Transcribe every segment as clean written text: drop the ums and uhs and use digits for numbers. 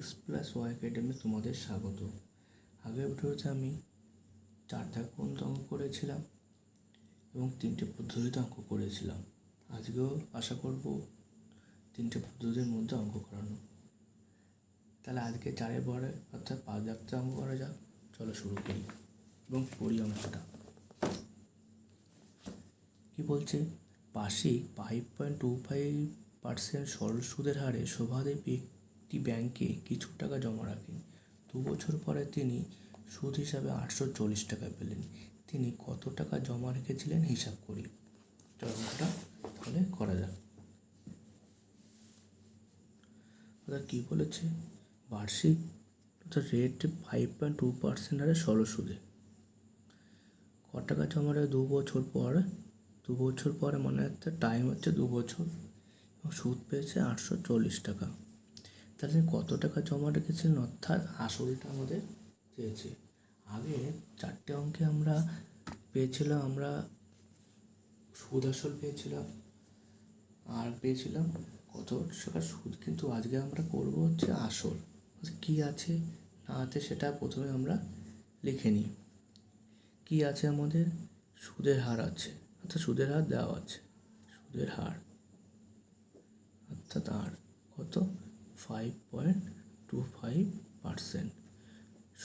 x+y academy তোমাদের স্বাগত। আগের ভিডিওতে আমি 4 দাগ পর্যন্ত অঙ্ক করেছিলাম এবং 3টে পদ্ধতিতে অঙ্ক করেছিলাম। আজকেও আশা করব 3টে পদ্ধতির মধ্যে অঙ্ক করানো। তাহলে আজকে 4-এর পরে অর্থাৎ 5 দাগতে অঙ্ক করা যাক। চলো শুরু করি এবং পড়ি অঙ্কটা। কি বলছে? বার্ষিক 5.25% সরল সুদের হারে শোভাদেবী একটি ব্যাংকে কিছু টাকা জমা রাখেন। 2 বছর পরে তিনি সুদ হিসাবে 840 টাকা পেলেন। তিনি কত টাকা জমা রেখেছিলেন হিসাব করি। অঙ্কটা তাহলে করা যাক। অর্থাৎ কী বলেছে? বার্ষিক রেট 5.2% হারে সরল সুদে কত টাকা জমা রাখে 2 বছর পরে। 2 বছর পরে মানে একটা টাইম হচ্ছে 2 বছর এবং সুদ পেয়েছে 840 টাকা। তাহলে কত টাকা জমা রেখেছিলেন অর্থাৎ আসলটা আমাদের চেয়েছে। আগে 4টে অঙ্কে আমরা পেয়েছিলাম সুদ আসল পেয়েছিলাম আর পেয়েছিলাম কত টাকা সুদ, কিন্তু আজকে আমরা করব হচ্ছে আসল। কি আছে না আছে সেটা প্রথমে আমরা লিখে নিই। কি আছে আমাদের? সুদের হার আছে, অর্থাৎ সুদের হার দেওয়া আছে। সুদের হার অর্থাৎ আর কত? 5.25%।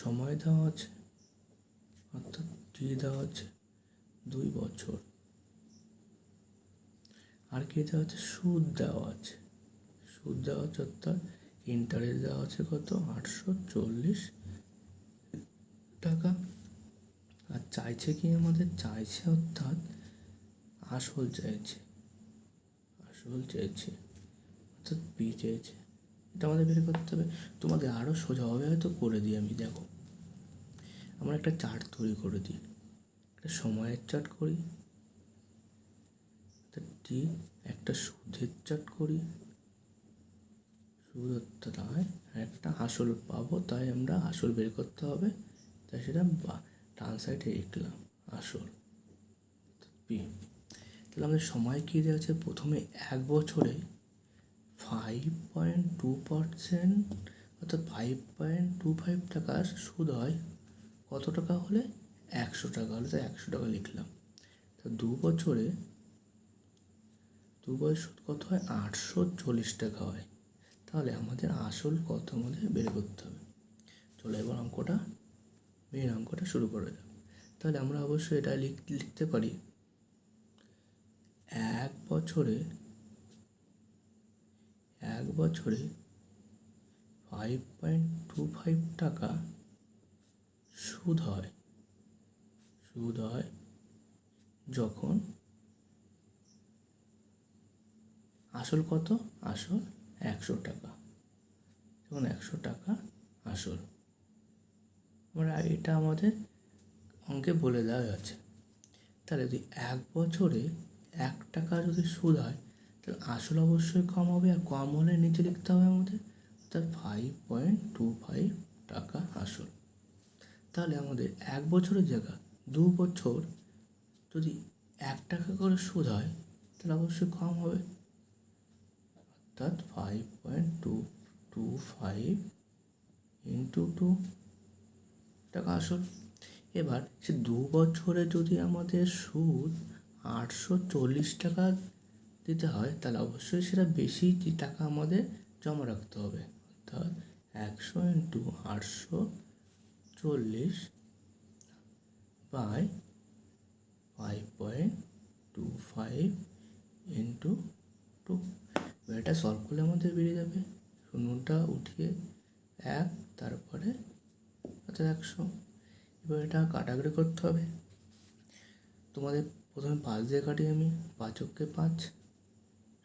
সময় দেওয়া আছে অর্থাৎ টি দেওয়া আছে 2 বছর। আর কি দেওয়া আছে? সুদ দেওয়া আছে। সুদ দেওয়া আছে অর্থাৎ ইন্টারেস্ট দেওয়া আছে কত? 840 টাকা। আর চাইছে কি আমাদের? চাইছে অর্থাৎ আসল চাইছে। আসল চাইছে অর্থাৎ পি চাইছে। এটা আমাদের বের করতে হবে। তোমাদের আরও সোজাভাবে হয়তো করে দিই আমি। দেখো, আমরা একটা চার্ট তৈরি করে দিই। একটা সময়ের চার্ট করি, টি একটা সুদের চার্ট করি। সুদ অর্থাৎ একটা আসল পাবো, তাই আমরা আসল বের করতে হবে, তাই সেটা ডান সাইডে লিখলাম আসল পি। তাহলে আমাদের সময় কী দেওয়া আছে? প্রথমে 1 বছরে 5.2% অর্থাৎ 5.25 টাকা সুদ হয়। কত টাকা হলে? 100 টাকা হলে, তাই 100 টাকা লিখলাম। তো 2 বছরে সুদ কত হয়? 840 টাকা হয়। তাহলে আমাদের আসল কত আমাদের বের করতে হবে। চলো এবার মেন অঙ্কটা শুরু করা যাক। তাহলে আমরা অবশ্যই এটা লিখতে পারি 1 বছরে 5.25 টাকা সুদ হয় যখন আসল কত? আসল 100 টাকা। যখন 100 টাকা আসল, আমরা এটা আমাদের অঙ্কে বলে দেওয়া আছে। তাহলে যদি 1 বছরে 1 টাকা যদি সুদ হয়, তাহলে আসল অবশ্যই কম হবে, আর কম হলে নিচে লিখতে হবে আমাদের, অর্থাৎ 5.25 টাকা আসল। তাহলে আমাদের 1 বছরের জায়গা 2 বছর যদি 1 টাকা করে সুদ হয়, তাহলে অবশ্যই কম হবে, অর্থাৎ 5.225 ইন্টু 2 টাকা আসল। এবার সে 2 বছরে যদি আমাদের সুদ 840 টাকা দিতে হয়, তাহলে অবশ্যই সেটা বেশি টাকা আমাদের জমা রাখতে হবে, অর্থাৎ 100 ইন্টু 840 বাই 5.25 ইন্টু 2। এবার এটা সলভ করলে আমাদের বেরিয়ে যাবে শূন্যটা উঠিয়ে 1, তারপরে অর্থাৎ 100। এবার এটা কাটাকাটি করতে হবে। তোমাদের প্রথমে 5 দিয়ে কাটি আমি। 5 অক্ষে 5,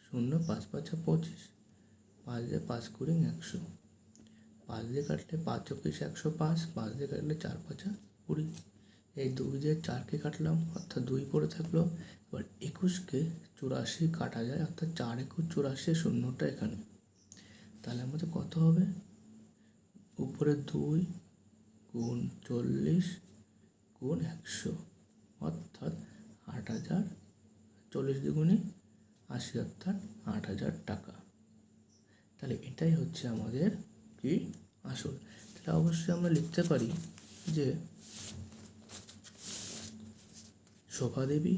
0, 5 5 25, 5 দিয়ে 5 কুড়ি 100। 5 দিয়ে কাটলে 5 অক্ষে 105, 5 দিয়ে কাটলে 4 5 20। এই 2 দিয়ে 4কে কাটলাম, অর্থাৎ 2 পড়ে থাকলো। এবার 21কে 84 কাটা যায়, অর্থাৎ 4 21 84, শূন্যটা এখানে। তাহলে আমাদের কত হবে? উপরে 2 গুণ 40 গুণ 100, অর্থাৎ 8000। 40 দ্বিগুণে 80, অর্থাৎ 8000 টাকা। তাহলে এটাই হচ্ছে আমাদের কি আসল। তাহলে অবশ্যই আমরা লিখতে পারি যে শোভাদেবী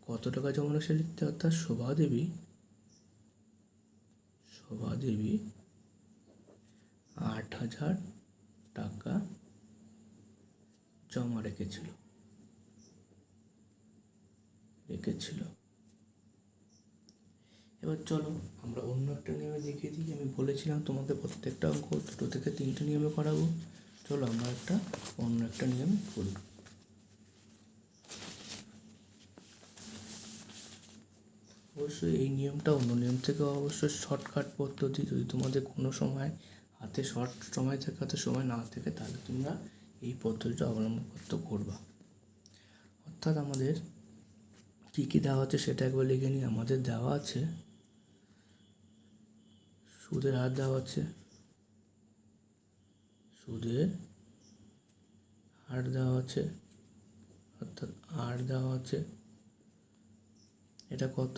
কত টাকা জমানো সে লিখতে, অর্থাৎ শোভাদেবী 8,000 টাকা জমা রেখেছিল। এবার চলো আমরা অন্য একটা নিয়মে দেখিয়ে দিই। আমি বলেছিলাম তোমাদের প্রত্যেকটা অঙ্ক 2 থেকে 3টে নিয়মে করাবো। চলো আমরা অন্য একটা নিয়মে করি। অবশ্যই এই নিয়মটা অন্য নিয়ম থেকে অবশ্যই শর্টকাট পদ্ধতি। যদি তোমাদের কোনো সময় হাতে সময় থাকে, হাতে সময় না থাকে, তাহলে তোমরা এই পদ্ধতিটা অবলম্বন করতে করবা। অর্থাৎ আমাদের কী কী দেওয়া আছে সেটা একবার লিখে নিই। আমাদের দেওয়া আছে সুদের হার দেওয়া আছে, অর্থাৎ আর দেওয়া আছে। এটা কত?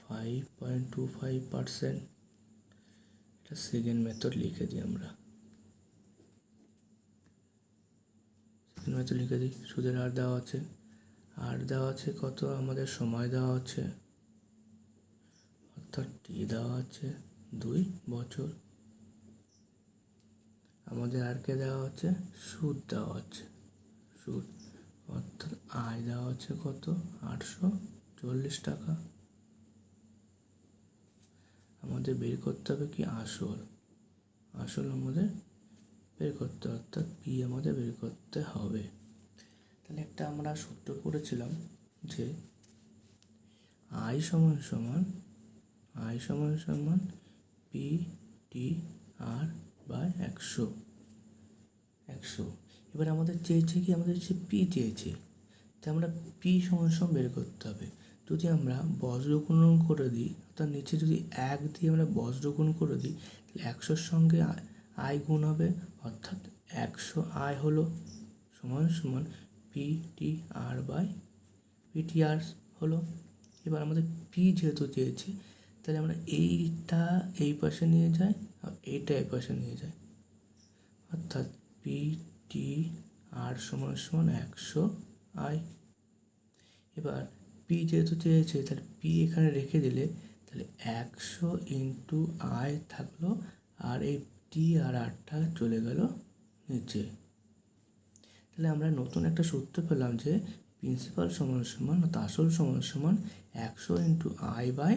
5.25%। এটা সেকেন্ড মেথড লিখে দিই আমরা। সুদের হার দেওয়া আছে, আর দেওয়া আছে কত? আমাদের সময় দেওয়া আছে, অর্থাৎ টি দেওয়া আছে 2 বছর। আমাদের আরকে দেওয়া আছে সুদ দেওয়া আছে, অর্থাৎ আয় দেওয়া আছে কত? 840 টাকা। আমাদের বের করতে হবে কি? আসল আমাদের বের করতে, অর্থাৎ পি আমাদের বের করতে হবে। তাহলে একটা আমরা সূত্র করেছিলাম যে আয় সমান পি টি আর বাই 100। এবার আমাদের চেয়েছে কি? আমাদের পি চেয়েছে, তাই আমরা পি সমান বের করতে হবে। যদি আমরা বজ্রগুণ করে দিই, অর্থাৎ নিচে যদি 1 দিয়ে আমরা বজ্রগুণ করে দিই, তাহলে 100-র সঙ্গে আয় গুণ হবে, অর্থাৎ 100 আয় হলো সমান P T R by PTR হলো। এবার আমাদের পি যেহেতু চেয়েছে, তাহলে আমরা এইটা এই পাশে নিয়ে যাই আর এইটা এই পাশে নিয়ে যাই, অর্থাৎ পি টি আর সমান 100 আয়। এবার পি যেহেতু চেয়েছে, তাহলে পি এখানে রেখে দিলে তাহলে 100 ইন্টু আয় থাকলো, আর এই টি আর আরটা চলে গেল নিচে। তাহলে আমরা নতুন একটা সূত্র পেলাম যে প্রিন্সিপাল সমান অর্থাৎ আসল সমান 100 ইন্টু আই বাই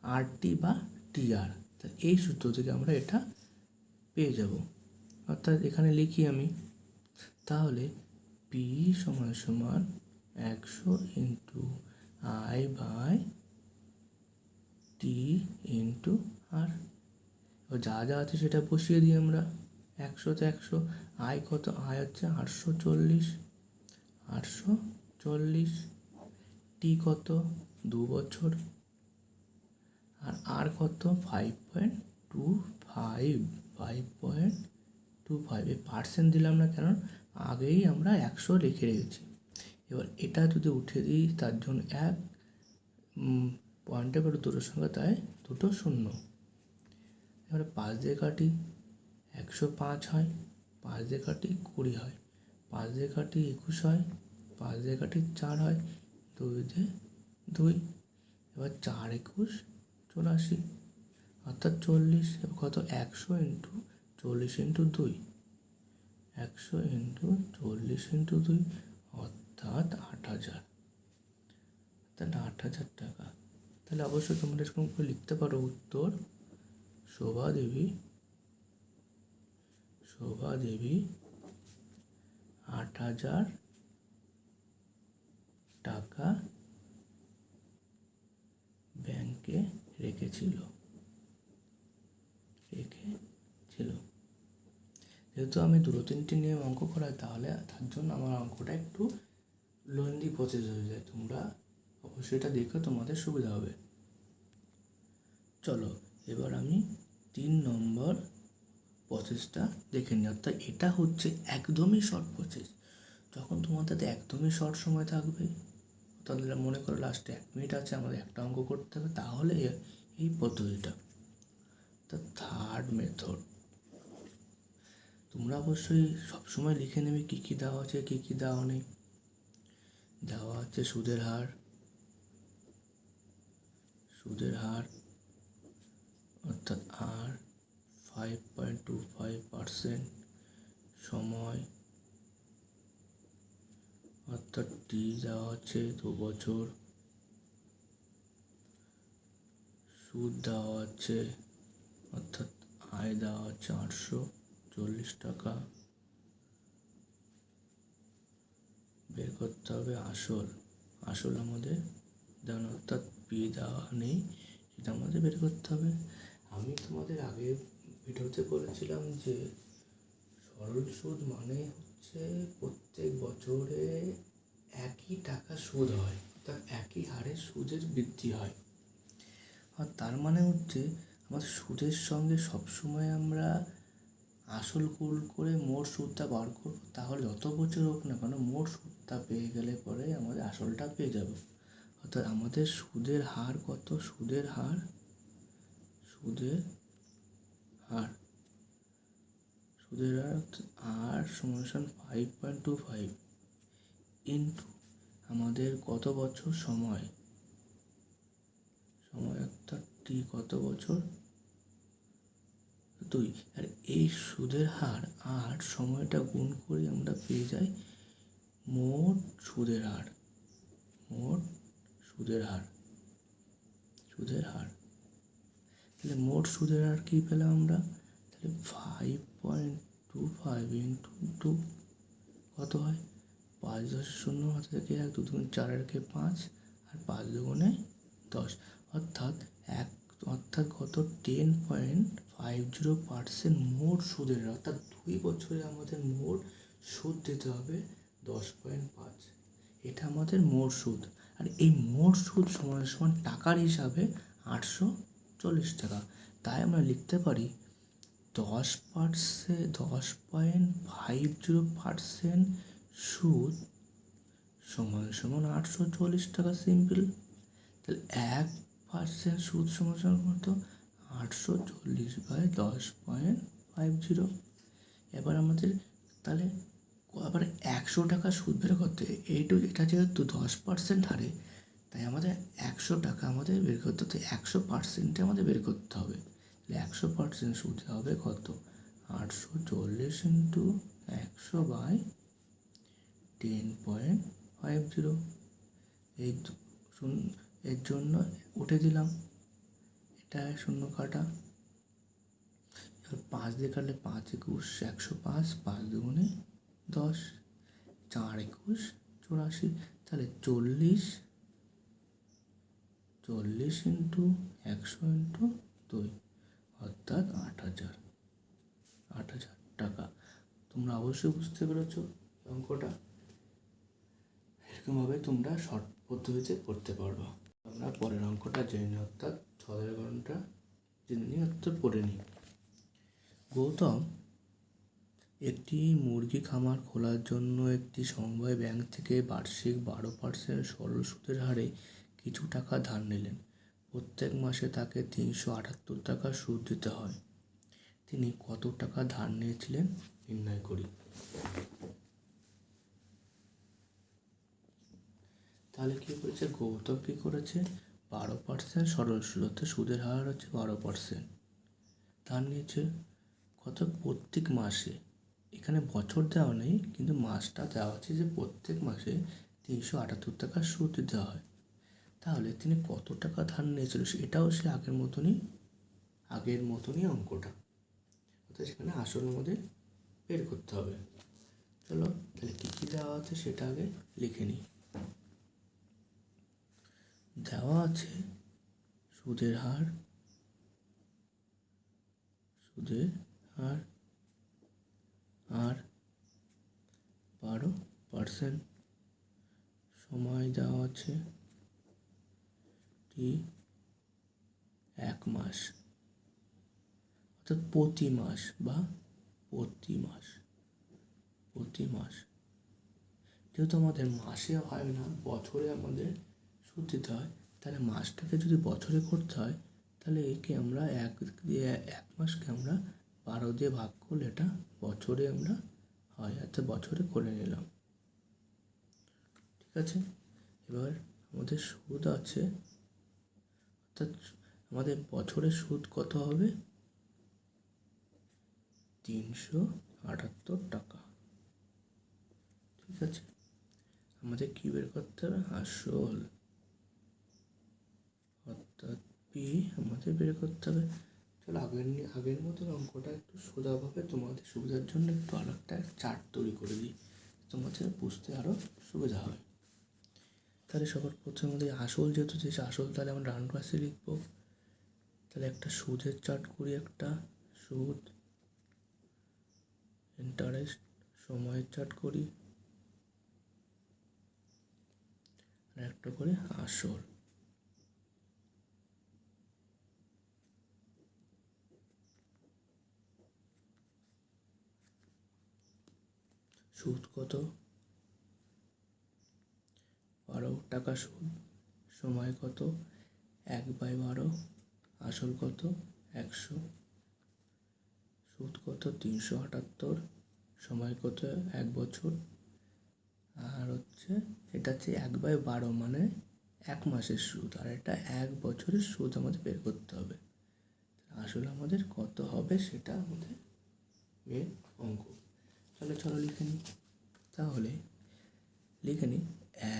আর টি বা টি আর। তাহলে এই সূত্র থেকে আমরা এটা পেয়ে যাব। অর্থাৎ এখানে লিখি আমি, তাহলে পি সমান 100 into I by T into R. যা যা আছে সেটা বসিয়ে দিই আমরা। 100-তে 100, আয় কত? আয় হচ্ছে 840, টি কত? 2 বছর, আর কত? 5.25। এই পার্সেন্ট দিলাম না, কারণ আগেই আমরা 100 লিখে রেখেছি। এবার এটা যদি উঠে দিই, তার জন্য 1 পয়েন্টের পরে 2টো সংখ্যা, তাই 2টো শূন্য। এবারে 5 দিয়ে কাটি, 105 হয়, 5 দিয়ে কাটি 20 হয়, 5 দিয়ে কাটি 21 হয়, 5 দিয়ে কাটি 4 হয়, 2 দিয়ে 2। এবার 4 21 84, অর্থাৎ 40। এবার কত? 100 ইন্টু 40 ইন্টু 2, 100 ইন্টু 40 ইন্টু 2, অর্থাৎ 8,000, অর্থাৎ 8,000 টাকা। তাহলে অবশ্যই তোমরা এরকম করে লিখতে পারো উত্তর, শোভাদেবী 8,000 টাকা ব্যাংকে রেখেছিল। যেহেতু আমি 2-3টি নিয়ম অঙ্ক করাই, তাহলে তার জন্য আমার অঙ্কটা একটু লেন্দি প্রসেস হয়ে যায়। তোমরা অবশ্যই এটা দেখে তোমাদের সুবিধা হবে। চলো এবার আমি 3 নম্বর প্রসেসটা দেখে নিই। অর্থাৎ এটা হচ্ছে একদমই শর্ট প্রসেস। যখন তোমাদের একদমই শর্ট সময় থাকবে, তাহলে মনে করো লাস্টে 1 মিনিট আছে, আমাদের একটা অঙ্ক করতে হবে, তাহলে এই পদ্ধতিটা। তো থার্ড মেথড, তোমরা অবশ্যই সবসময় লিখে নেবে কী কী দেওয়া আছে, কী কী দেওয়া নেই। দেওয়া আছে সুদের হার অর্থাৎ আর 5.25%, সময় অর্থাৎ টি দেওয়া আছে 2 বছর, সুদ দেওয়া আছে অর্থাৎ আয় দেওয়া আছে 840 টাকা। বের করতে হবে আসল আমাদের দেওয়া অর্থাৎ পি দেওয়া নেই, সেটা আমাদের বের করতে হবে। আমি তোমাদের আগের ভিডিওতে বলেছিলাম যে সরল সুদ মানে হচ্ছে প্রত্যেক বছরে একই টাকা সুদ হয়, অর্থাৎ একই হারে সুদের বৃদ্ধি হয়। আর তার মানে হচ্ছে আমাদের সুদের সঙ্গে সবসময় আমরা আসল গুণ করে মোট সুদটা বার করবো, তাহলে যত বছর হোক না কেন মোট সুদটা পেয়ে গেলে পরে আমাদের আসলটা পেয়ে যাবো। অর্থাৎ আমাদের সুদের হার কত? সুদের হার আর সমান 5.25 ইন্টু আমাদের কত বছর সময় অর্থাৎ টি কত বছর 2। আর এই সুদের হার আর সময়টা গুণ করে আমরা পেয়ে যাই মোট সুদের হার। তাহলে মোট সুদের হার কী পেলাম আমরা? তাহলে 5.25 ইন্টু 2 কত হয়? 5 10 0 হাতে থেকে 1 2 2 4 একে 5 আর 5 2 10 অর্থাৎ কত? 10.50% মোট সুদের হার, অর্থাৎ 2 বছরে আমাদের মোট সুদ দিতে হবে 10.5। এটা আমাদের মোট সুদ। আর এই মোট সুদ সমান টাকার হিসাবে 840 টাকা। তাই আমরা লিখতে পারি 10.50% সুদ সমান 840 টাকা। সিম্পল। তাহলে 1% সুদ সমান কত? 840/10.50। এবার আমাদের তাহলে আবার 100 টাকা সুদ বের করতে, এটা যেহেতু 10% হারে, তাই আমাদের 100 টাকা আমাদের বের করতে হতে 100% আমাদের বের করতে হবে। তাহলে 100% সুদ হবে কত? 840 ইন্টু 100/10.50। এর জন্য উঠে দিলাম, এটা 0 কাটা। এবার 5 দিয়ে কাটলে 5 একুশ 105, 5 2 10, 4 21 84। তাহলে 40 ইন্টু 100 ইন্টু 2 অর্থাৎ 8,000 টাকা। তোমরা অবশ্যই বুঝতে পেরেছো অঙ্কটা। এরকমভাবে তোমরা শর্ট পদ্ধতিতে করতে পারবে। আমরা পরের অঙ্কটা জেনে নিই, অর্থাৎ 6 জেনে নিই, অর্থাৎ পড়ে নিই। গৌতম একটি মুরগি খামার খোলার জন্য একটি সমবায় ব্যাংক থেকে বার্ষিক 12% সরল সুদের হারে কিছু টাকা ধার নিলেন। প্রত্যেক মাসে তাকে 378 টাকা সুদ দিতে হয়। তিনি কত টাকা ধার নিয়েছিলেন নির্ণয় করি। তাহলে কী করেছে গৌতম? কী করেছে? 12% সরল সুদ, অর্থাৎ সুদের হার হচ্ছে 12%। ধার নিয়েছে কত? প্রত্যেক মাসে। এখানে বছর দেওয়া নেই, কিন্তু মাসটা দেওয়া আছে যে প্রত্যেক মাসে 378 টাকা সুদ দিতে হয়। তাহলে তিনি কত টাকা ধার নিয়েছিল এটাও সে আগের মতনই অঙ্কটা, অর্থাৎ সেখানে আসল আমাদের বের করতে হবে। চলো তাহলে কী কী দেওয়া আছে সেটা আগে লিখে নিই। দেওয়া আছে সুদের হার আর 12%, সময় দেওয়া আছে টি 1 মাস, অর্থাৎ প্রতি মাস যেহেতু আমাদের মাসে হয় না, বছরে আমাদের সুদ দিতে হয়, তাহলে মাসটাকে যদি বছরে করতে হয় তাহলে একে আমরা এক মাসকে আমরা 12 দিয়ে ভাগ করলে এটা বছরে আমরা হয়, আচ্ছা বছরে করে নিলাম। ঠিক আছে, এবার আমাদের সুদ আছে, অর্থাৎ আমাদের বছরের সুদ কত হবে? 378 টাকা। ঠিক আছে, আমাদের কী বের করতে হবে? আসল, অর্থাৎ পি আমাদের বের করতে হবে। চলো আগের মতন অঙ্কটা একটু সোজাভাবে তোমাদের সুবিধার জন্য একটু আরেকটা চার্ট তৈরি করে দিই, তোমাদের বুঝতে আরও সুবিধা হয়। তাহলে সবার প্রথমে আমাদের আসল যেহেতু যে আসল, তাহলে আমরা ডান পাশে লিখবো। তাহলে একটা সুদের চার্ট করি, একটা সুদ, ইন্টারেস্ট, সময়ের চার্ট করি, আর একটা করে আসল। সুদ কত? 12 টাকা সুদ। সময় কত? 1/12। আসল কত? 100। সুদ কত? 378। সময় কত? 1 বছর। আর হচ্ছে এটা হচ্ছে 1/12 মানে 1 মাসের সুদ, আর এটা 1 বছরের সুদ আমাদের বের করতে হবে। আসলে আমাদের কত হবে সেটা আমাদের মেন অঙ্ক। চলো লিখে নিই। তাহলে লিখে নিই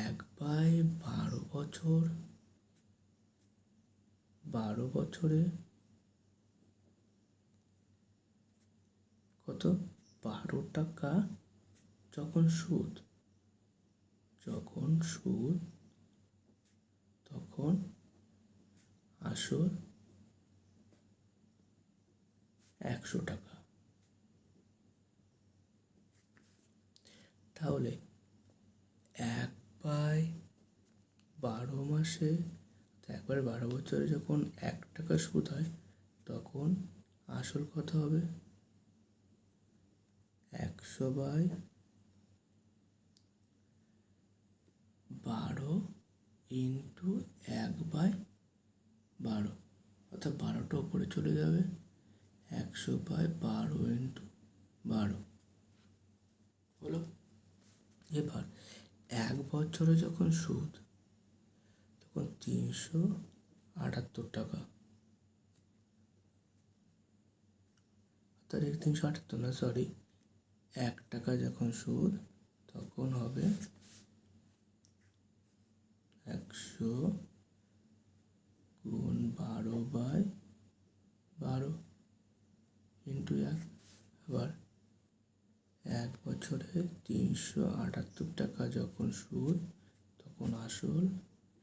1/12 বছর, 12 বছরে কত? 12 টাকা যখন সুদ, তখন আসল 100 টাকা। তাহলে 1/12 মাসে, 1/12 বছরে যখন 1 টাকা সুদ হয়, তখন আসল কত হবে? 100/12 ইন্টু 1/12, অর্থাৎ 12টা উপরে চলে যাবে। 100/12 ইন্টু 12 হলো। এবার 1 বছরে যখন সুদ, তখন 378 টাকা, অর্থাৎ 378 না, সরি, 1 টাকা যখন সুদ, তখন হবে 100 গুণ 12/12 ইন্টু 1। আবার 1 বছরে 378 টাকা যখন সুদ, তখন আসল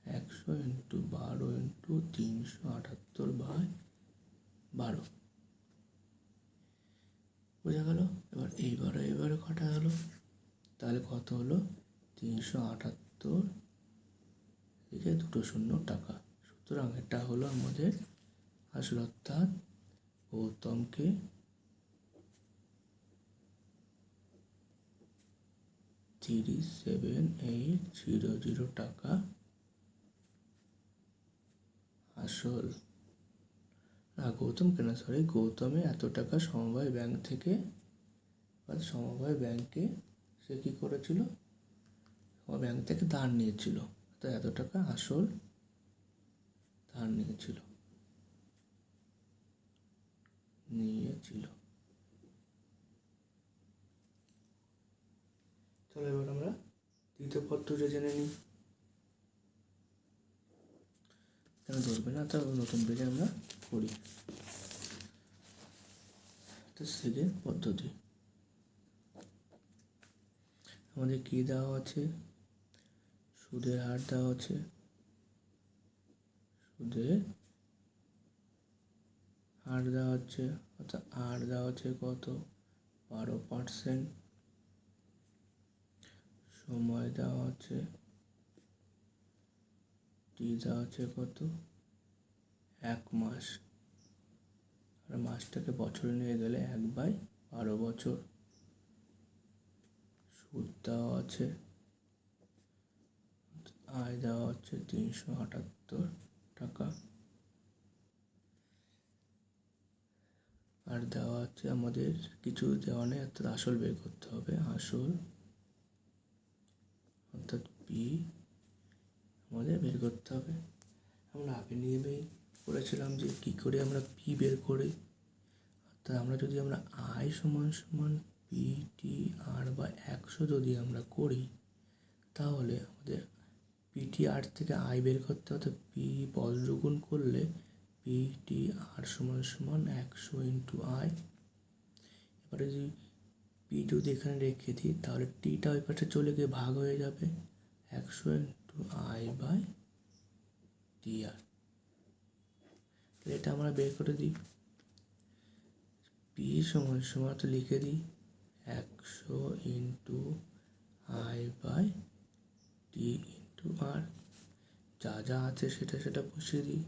100 ইন্টু 12 ইন্টু 378/12। বোঝা গেল? এবার এইবারে কাটা হলো, তাহলে কত হলো? 378 থেকে 2 শূন্য টাকা। সুতরাং এটা হলো আমাদের আসল, অর্থাৎ গৌতমকে 37,800 টাকা আসল। গৌতমকে না, সরি, গৌতমে এত টাকা সমবায় ব্যাংক থেকে, সমবায় ব্যাংকে সে কী করেছিল? সমবায় ব্যাংক থেকে ধার নিয়েছিল, তো এত টাকা আসল ধার নিয়েছিল। চলো এবার আমরা দ্বিতীয় পদ্ধতি জেনে নিই। কেন ধরবে না? তার নতুন পেজে আমরা করি। তো সেকেন্ড পদ্ধতি আমাদের কী দেওয়া আছে? সুদের হার দেওয়া আছে। সুদের হার দেওয়া হচ্ছে, অর্থাৎ হার দেওয়া আছে কত? 12%। সময় দেওয়া আছে, টি দেওয়া আছে কত? 1 মাস। আর মাসটাকে বছরে নিয়ে গেলে 1/12 বছর। সুদ দেওয়া আছে, আয় দেওয়া হচ্ছে 378 টাকা। আর দেওয়া আছে আমাদের কিছু দেওয়া নেই, অর্থাৎ আসল বের করতে হবে। আসল অর্থাৎ পি আমাদের বের করতে হবে। আমরা আগের নিয়মেই করেছিলাম যে কী করে আমরা পি বের করি। অর্থাৎ আমরা যদি আই সমান সমান পি টি আর বা 100 যদি আমরা করি, তাহলে আমাদের পিটি আর থেকে আই বের করতে হতো। পি বজ্রগুণ করলে পি টি আর সমান সমান 100 ইন্টু আই। এবারে যদি পি যদি এখানে রেখে দিই, তাহলে টিটা ওই পাশে চলে গিয়ে ভাগ হয়ে যাবে 100 ইন্টু আই বাই টি আর। এটা আমরা বের করে দিই। পি সমান সমান তো লিখে দিই 100 into I by T into R. যা যা আছে সেটা সেটা বসিয়ে দিই।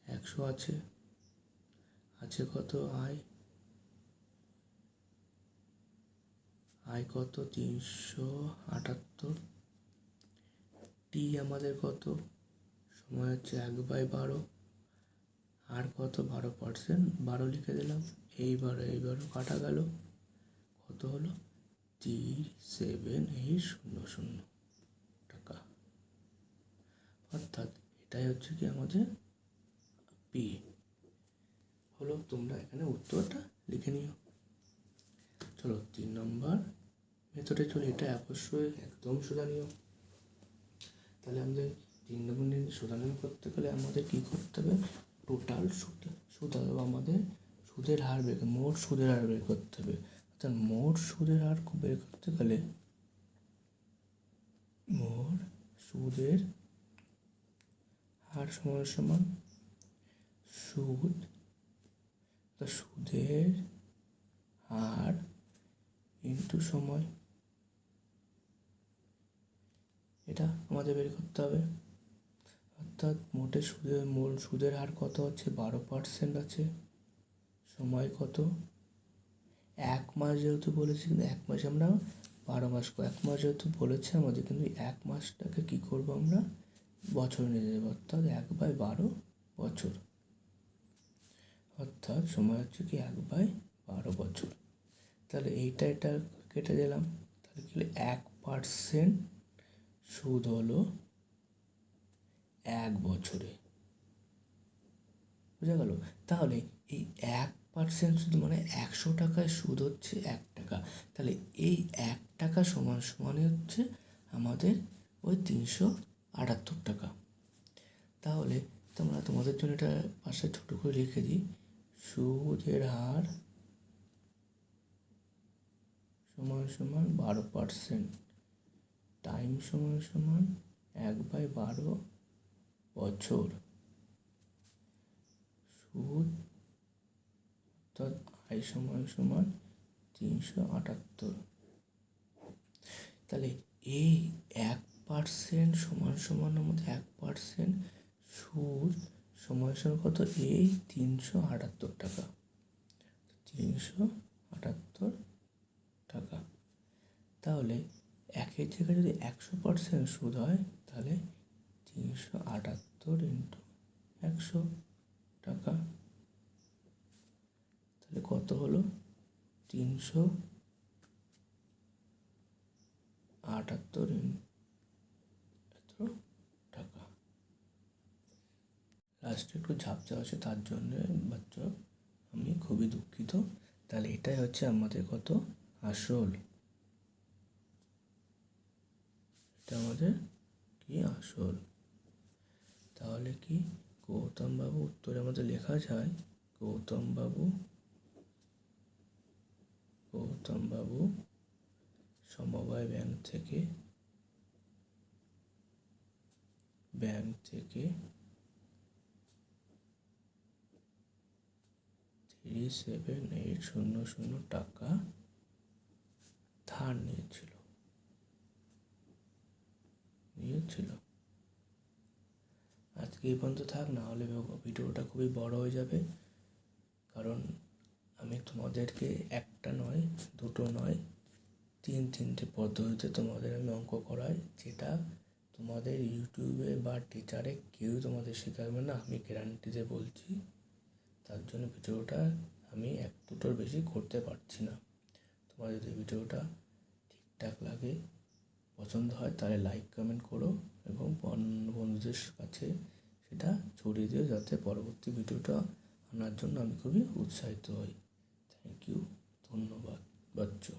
100 আছে কত আই কত 378। টি আমাদের কত সময় হচ্ছে 1/12। আর কত 12%, 12 লিখে দিলাম। এইবারও কাটা গেল, কত হলো 37800 টাকা। অর্থাৎ এটাই হচ্ছে কি আমাদের পি হলো। তোমরা এখানে উত্তরটা লিখে নিও। চলো 3 নম্বর মেথডে চলো। এটা অবশ্যই একদম সোজা নিয়ম। তাহলে আমাদের 3 নম্বর নিয়ম সোজা নিয়ম করতে গেলে আমাদের কী করতে হবে? টোটাল সুদ আমাদের সুদের হার মোট সুদের হার বের করতে হবে। অর্থাৎ মোট সুদের হার বের করতে গেলে মোট সুদের হার সমান সমান সুদের হার ইন্টু সময়। এটা আমাদের বের করতে হবে। অর্থাৎ মূল সুদের হার কত হচ্ছে 12% আছে। সময় কত? 1 মাস যেহেতু বলেছি, কিন্তু 1 মাসে আমরা 12 মাস 1 মাস যেহেতু বলেছে আমাদের, কিন্তু 1 মাসটাকে কী করবো আমরা বছর নিয়ে যাবো। অর্থাৎ 1/12 বছর। অর্থাৎ সময় হচ্ছে কি 1/12 বছর। তাহলে এটা কেটে দিলাম। তাহলে কি 1% সুদ হলো 1 বছরে। বুঝা গেল? তাহলে এই 1% সুদ মানে 100 টাকায় সুদ হচ্ছে 1 টাকা। তাহলে এই 1 টাকা সমানই হচ্ছে আমাদের ওই 378 টাকা। তাহলে তোমাদের জন্য এটা পাশে ছোটো করে লিখে দিই। সুদের হার সমান 12%, টাইম সমান 1/12 বছর। সুদ অর্থাৎ আই সমান 378। তাহলে এই 1% সমান আমাদের 1% সুদ সমান কত? এই 378 টাকা। 378 টাকা। তাহলে 1 জায়গায় যদি 100% সুদ হয়, তাহলে 378 ইন্টু 100 টাকা। তাহলে কত হলো? 378 টাকা। লাস্টে একটু ঝাপসা আছে, তার জন্য বাচ্চা আমি খুবই দুঃখিত। তাহলে এটাই হচ্ছে আমাদের কত আসল। এটা আমাদের কি আসল। তাহলে কি গৌতম বাবু উত্তরে আমাদের লেখা যায় গৌতম বাবু সমবায় ব্যাংক থেকে 37800 টাকা ধার নিয়েছিল। আজকে এই পর্যন্ত থাক, না হলে ভিডিওটা খুবই বড় হয়ে যাবে। কারণ আমি তোমাদেরকে একটা নয়, দুটো নয়, 3 পদ্ধতিতে তোমাদের আমি অঙ্ক করাই, যেটা তোমাদের ইউটিউবে বা টিচারে কেউ তোমাদের শেখাবে না, আমি গ্যারান্টিতে বলছি। তার জন্য ভিডিওটা আমি এক দুটোর বেশি করতে পারছি না। তোমার যদি ভিডিওটা ঠিকঠাক লাগে, পছন্দ হয়, তাহলে লাইক কমেন্ট করো এবং বন্ধুদের কাছে সেটা ছড়িয়ে দিও, যাতে পরবর্তী ভিডিওটা আনার জন্য আমি খুবই উৎসাহিত হই। থ্যাংক ইউ, ধন্যবাদ বাচ্চু।